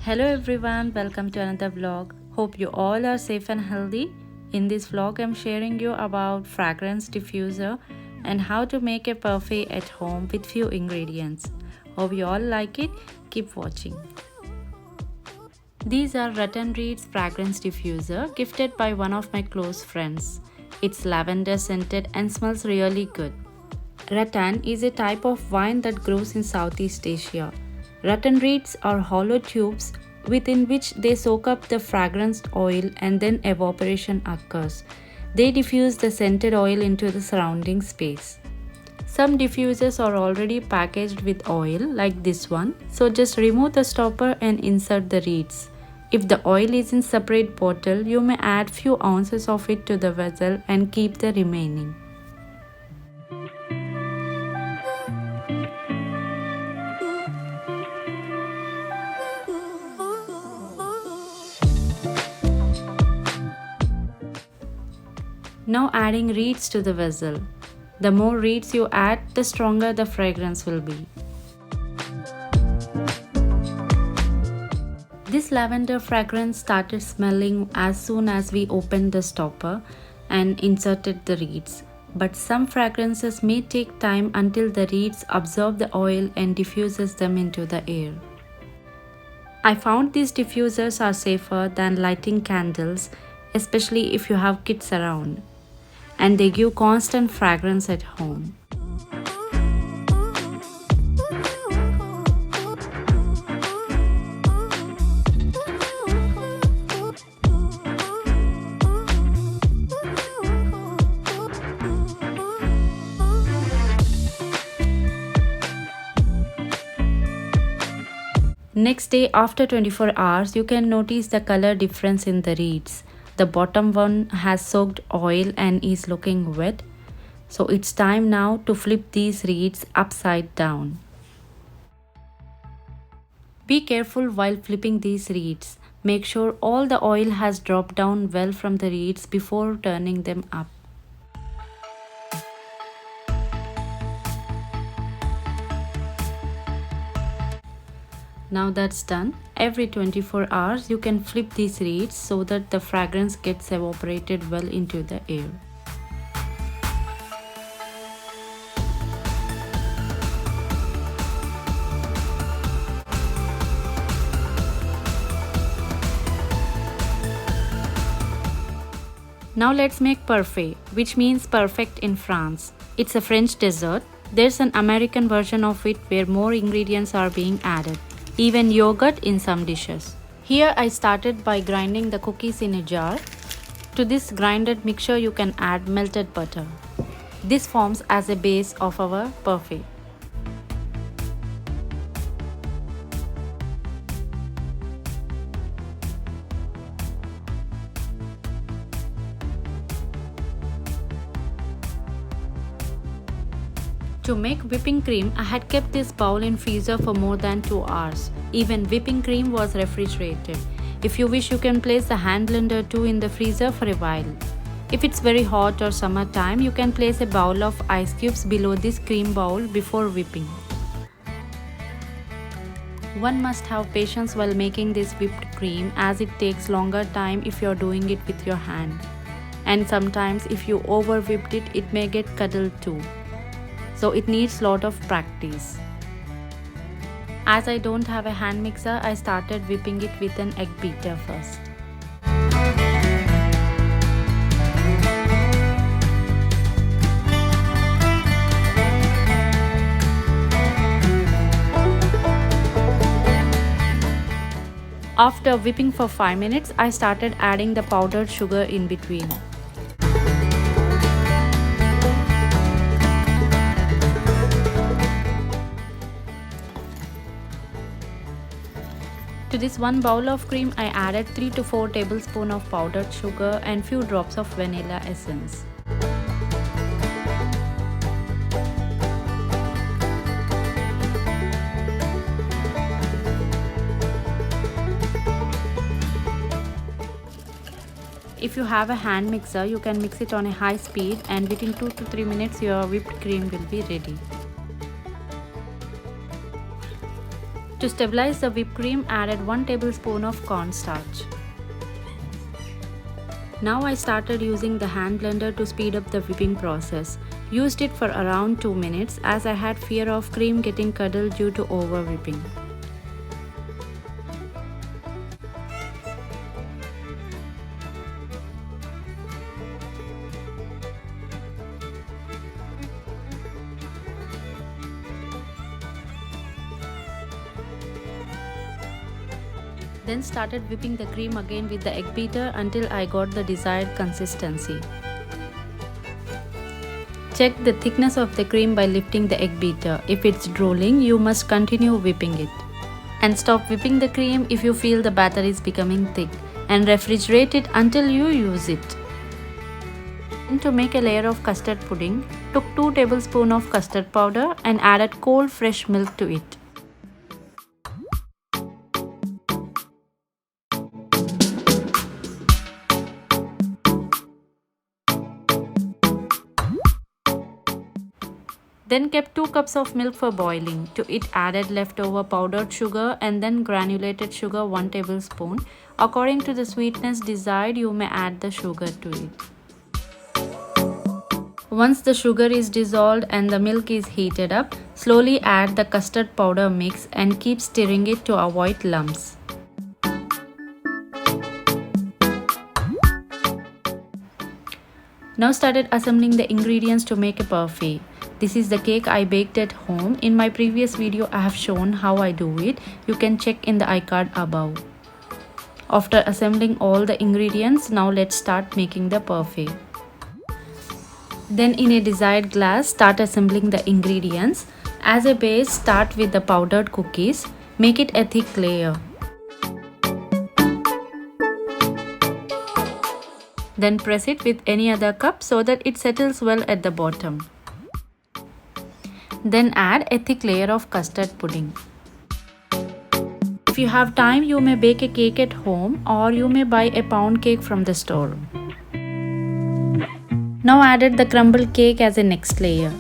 Hello everyone, welcome to another vlog. Hope you all are safe and healthy. In this vlog, I'm sharing you about fragrance diffuser and how to make a parfait at home with few ingredients. Hope you all like it. Keep watching. These are Rattan Reed's fragrance diffuser gifted by one of my close friends. It's lavender scented and smells really good. Rattan is a type of vine that grows in Southeast Asia. Rattan reeds are hollow tubes within which they soak up the fragranced oil and then evaporation occurs. They diffuse the scented oil into the surrounding space. Some diffusers are already packaged with oil like this one, so just remove the stopper and insert the reeds. If the oil is in separate bottle, you may add few ounces of it to the vessel and keep the remaining. Now adding reeds to the vessel. The more reeds you add, the stronger the fragrance will be. This lavender fragrance started smelling as soon as we opened the stopper and inserted the reeds. But some fragrances may take time until the reeds absorb the oil and diffuses them into the air. I found these diffusers are safer than lighting candles, especially if you have kids around, and they give constant fragrance at home. Next day, after 24 hours, you can notice the color difference in the reeds. The bottom one has soaked oil and is looking wet. So it's time now to flip these reeds upside down. Be careful while flipping these reeds. Make sure all the oil has dropped down well from the reeds before turning them up. Now that's done, every 24 hours you can flip these reeds so that the fragrance gets evaporated well into the air. Now let's make parfait, which means perfect in France. It's a French dessert. There's an American version of it where more ingredients are being added. Even yogurt in some dishes. Here I started by grinding the cookies in a jar. To this grinded mixture you can add melted butter. This forms as a base of our parfait. To make whipping cream, I had kept this bowl in freezer for more than 2 hours. Even whipping cream was refrigerated. If you wish, you can place the hand blender too in the freezer for a while. If it's very hot or summertime, you can place a bowl of ice cubes below this cream bowl before whipping. One must have patience while making this whipped cream as it takes longer time if you're doing it with your hand. And sometimes if you over whipped it, it may get cuddled too. So it needs lot of practice. As I don't have a hand mixer, I started whipping it with an egg beater first. After whipping for 5 minutes, I started adding the powdered sugar in between. To this one bowl of cream, I added 3 to 4 tablespoons of powdered sugar and few drops of vanilla essence. If you have a hand mixer, you can mix it on a high speed and within 2 to 3 minutes your whipped cream will be ready. To stabilize the whipped cream, added 1 tablespoon of cornstarch. Now I started using the hand blender to speed up the whipping process. Used it for around 2 minutes as I had fear of cream getting curdled due to over whipping. Then started whipping the cream again with the egg beater until I got the desired consistency. Check the thickness of the cream by lifting the egg beater. If it's drooling, you must continue whipping it. And stop whipping the cream if you feel the batter is becoming thick, and refrigerate it until you use it. And to make a layer of custard pudding, took 2 tablespoons of custard powder and added cold fresh milk to it. Then kept 2 cups of milk for boiling. To it added leftover powdered sugar and then granulated sugar 1 tablespoon. According to the sweetness desired, you may add the sugar to it. Once the sugar is dissolved and the milk is heated up, slowly add the custard powder mix and keep stirring it to avoid lumps. Now started assembling the ingredients to make a parfait. This is the cake I baked at home. In my previous video I have shown how I do it. You can check in the iCard above. After assembling all the ingredients, now let's start making the parfait. Then in a desired glass, start assembling the ingredients. As a base, start with the powdered cookies. Make it a thick layer. Then press it with any other cup so that it settles well at the bottom. Then add a thick layer of custard pudding. If you have time, you may bake a cake at home or you may buy a pound cake from the store. Now added the crumbled cake as a next layer.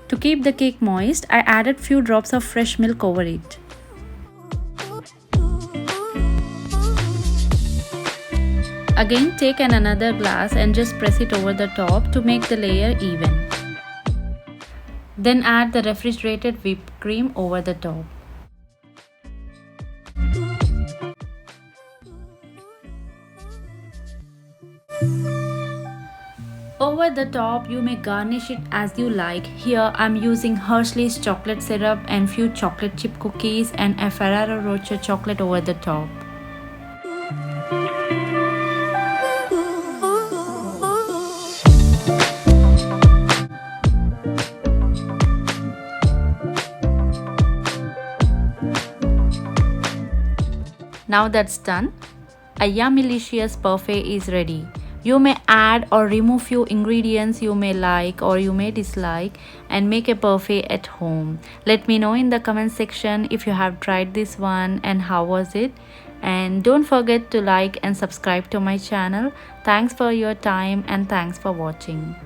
To keep the cake moist, I added few drops of fresh milk over it. Again, take another glass and just press it over the top to make the layer even. Then add the refrigerated whipped cream over the top. Over the top, you may garnish it as you like. Here I'm using Hershey's chocolate syrup and few chocolate chip cookies and a Ferrero Rocher chocolate over the top. Now that's done, a yummylicious parfait is ready. You may add or remove few ingredients you may like or you may dislike and make a parfait at home. Let me know in the comment section if you have tried this one and how was it. And don't forget to like and subscribe to my channel. Thanks for your time and thanks for watching.